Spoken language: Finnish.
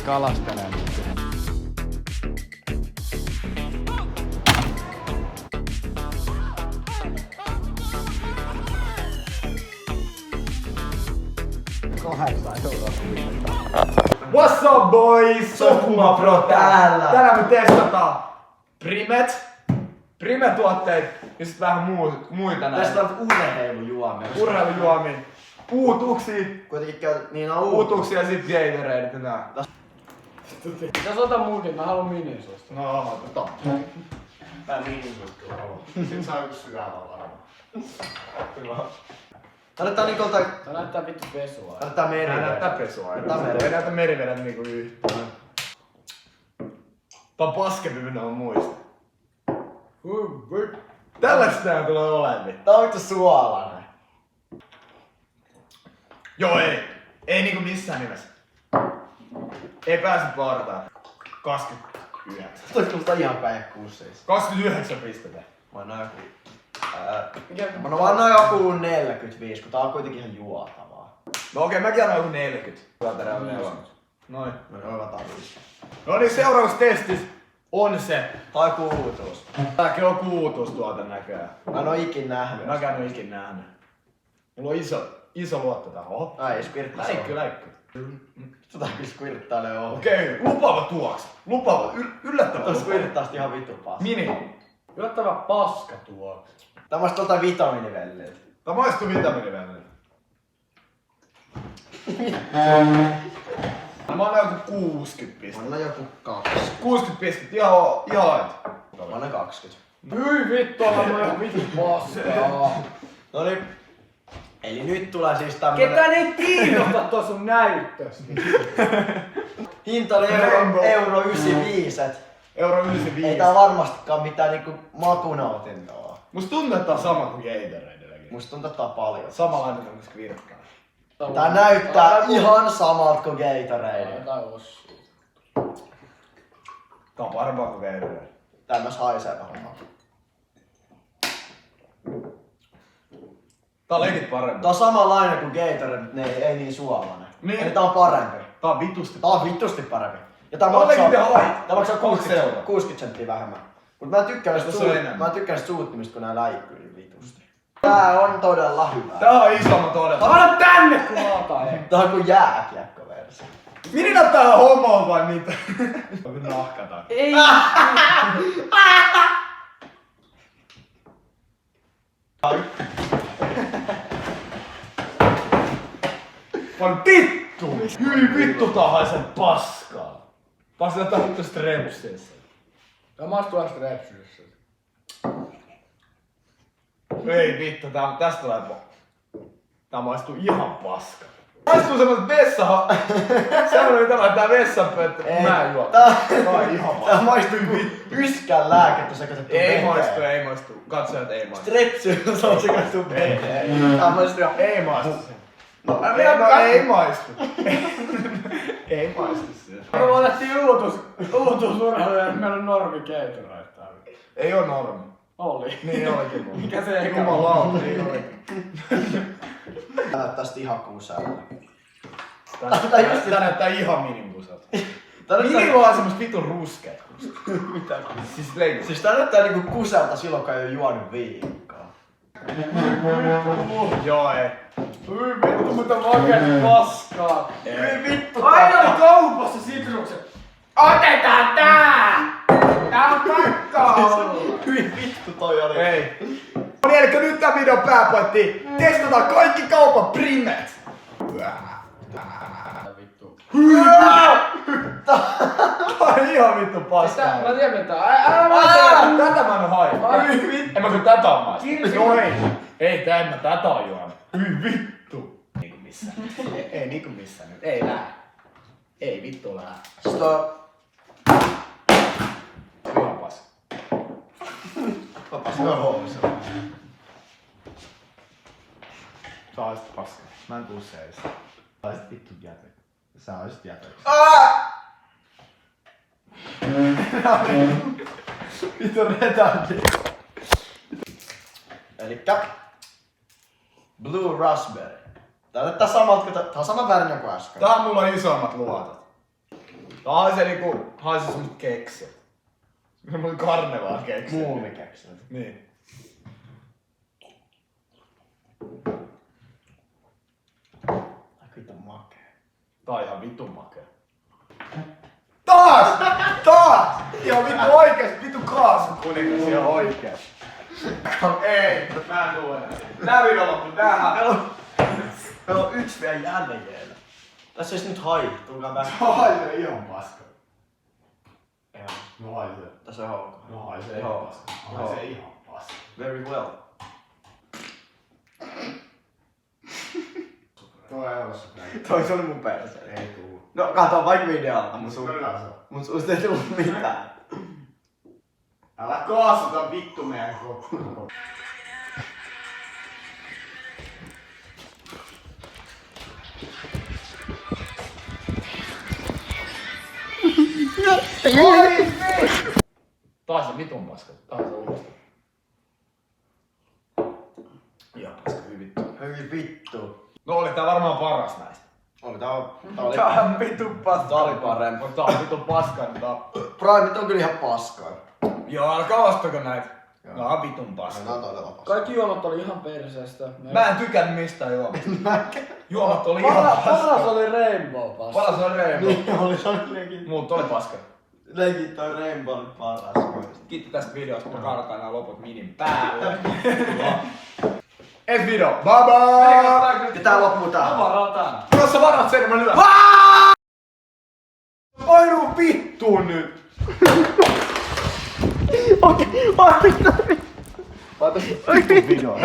kalastelemaan. What's up boys? Sokuma Pro täällä! Tänään me testataan Prime-tuotteet ja sit vähän muita näitä. Testaat urheilujuomia. Urheilujuomia. Uutuksia. Kuitenkin käy niin on Uutuksia ja sit Gatorade ja nää. Jos ota munkin, mä haluun minisusta. No, tota. Tää minisusta haluaa. Sit saa yks syvällä Hyvä. Tää Nikolta... Tää näyttää vittu pesua. Tää merivedet. Nää näyttää pesua. Tää merivedet. Ei näytä merivedet niinku yhtään. Tää on paskempi minä on muista. Tällaista tää tulee olemaan. Tää on vittu suolainen. Joo ei niinku missään nimessä. Ei pääse partaan. 29. Toi kuulostaa ihan päihkuusseissa. 29 pistettä. Mä oon joku... Mä oon noin joku 45, kun tää on kuitenkin ihan juotavaa. No okei, mäkin annan joku 40. Noin. Oiva tarvitse. No niin, seuraavassa testissä on se. Tai kuutuus. Tääkin on kuutustuote näköjään. Mä en oo ikin nähnyt. Mäkään en ikin nähnyt. Mulla on iso luotto tähän. Oho. Ai, squirttaa. Läikky. Tota kyllä squirttailee oho. Okei, lupaava tuoksu. Lupaava, yllättävä Toi lupaava. squirttaa ihan vittu paska. Mini. Yllättävä paska tuo. Tää maistuu joltain vitamiinivelliltä. Tää maistuu vitamiinivälillä. Mä annan joku 60 Mä pistettä. annan joku 20. 60 pistettä, ihan Mä annan 20. Hyi vittu, on ihan vittu paskaa. Noniin. Eli nyt tulee siis tämmönen... Ketään ei kiinnosta tuossa sun näyttöstä. Hinta oli euro 95. Euro 95. Ei tää varmastikaan mitään niinku makunautintoa. Musta tuntuu, että tää on sama kuin Gatoradellakin. Musta tuntuu, että tää on paljon. Samanlainen kuin Squirttaa. Tää näyttää ihan samalta kuin Gatorade. Tai ossu. Tää on varmaan kuin Gatorade. Tää myös haisee vähän. Tää on legit parempi. Tää on samanlainen kuin Gatorade, mutta ei niin suolainen. Niin. Eli tää on parempi. Tää on vitusti. Tää on vitusti parempi. Ja tää Tää on maksaa, legit hait. tää maksaa 20 euroa. 60 senttiä vähemmän. Mut mä tykkään Tossa on enemmän. näistä suuttimista, kun nää läikkyy vitusti. Tää on todella hyvä. Tää on isomma todella. Anna tänne kun mä otan. Tää on kuin jääkiekkoversio. Mini näyttää homoa vai mitä? Onko nahkataan? Ei. Vaan vittu! Hyi vittu tää haisee paskaa. Paskaa tää vittu strepsissä. Tää maistuu vasta repsyssä. Ei vittu, tästä tulee tää maistuu ihan paska. Maistuu semmoset semmonen mitä laittaa vessanpönttö, kun mä juon. Tää on ihan paska. Tää maistuu kuin yskän lääkettä sekoitettu Ei maistu. Katsojat ei maistu. Strepsy on sekoitettu veteen. Tää maistuu ihan... Ei maistu. No, Ei maistu. Ei maistu se. Me otettiin uutuusurheiluja, että meillä on normi Gatorade täällä. Ei oo normi. Oli. Niin olikin mulla. Mikä se eka Jumalauta, niin olikin. Tää näyttää sit ihan kuuselta. Tää näyttää ihan minimusalta. Tää näyttää... Minimo on semmos vitun ruskeet. Mitä? Siis leikki. Siis tää näyttää niinku kuselta silloin, kun ei oo juonut viikkoa. Joo ei. Hyi vittu, mutta makeet paskaa. Hyi vittu! Aina oli kaupassa sitrukset. Otetaan tää! Tää on pakkaa! Hyi vittu toi oli. Ei. No niin, elikkä nyt tää videon pääpointti. Testataan kaikki kaupan primet. Vittu. Tää on ihan vittu paskaa. Mä tiedän mitä. Älä mä Tätä mä en oo haittaa. Ai vittu. En mä kyllä tätä on maista. Kirsi. Joo ei. Ei tää en mä tätä on juonut. Hyi vittu. Niinku missään. Ei niinku missään nyt. Ei lää. Ei vittu lää. Siis toi... Ihan paska. Papas on hommissa. Sä olisit paska. Mä en tuu seistä. Sä olisit vittu jäte. Sä olisit jäte. Vittu retardi. Elikkä... Blue Raspberry. Tää näyttää samalta kuin... Tää on saman värinen kuin äsken. Tää on mulla isommat luotot. Haisi semmoset keksit. Semmonen karnevaa keksit. Muumikeksit. Niin. Ai vittu makee. Tää on ihan vitun makea. Taas! Ihan vittu oikeesti, vittu kaasukuningas ihan oikeesti. Ei, mä en tuu enää. Nää video loppu tähän. Meillä on yksi vielä jäljellä. Tässä olisi nyt hai. Tulkaa back. No haisee ihan paska. Joo. No haisee. Tässä on hauka. No haisee Joo. ihan paska. No haisee ihan paska. Very well. Tuo ei oo se näin. Toi oli mun perse. Ei tuu. No kato vaikka videolta mun Kyllä se on. mun suusta ei tullut mitään. Älä kaasuta vittu meidän kotiin. Taas on vitun paska. Taas on uudestaan. Ihan paska, hyvin vittu. Hyvin vittu. No oli tää varmaan paras näistä. Oli tää oli. Tää on vitun paska. Tää oli parempi. Mutta tää on vitun paska, niin tää on... Primeit on kyllä ihan paskaa. Joo, älkää ostako näitä. Nää on vitun paska. Nää on todella paskaa. Kaikki juomat oli ihan perseestä. Mä en tykännyt mistään juomasta. Juomat oli ihan Paras paska. oli Rainbow Pass. Paras oli Reimo. Niin oli legit. Muut oli paska. Legit toi Rainbow oli paras. Kiitti tästä videosta, mä karkaan nää loput minin päälle. Ensi video, bye bye! Ja tää loppuu tähän. Avarataan. Jos sä varat sen, mä lyön. Painu vittuun nyt! Okei, vittu. Vittu video.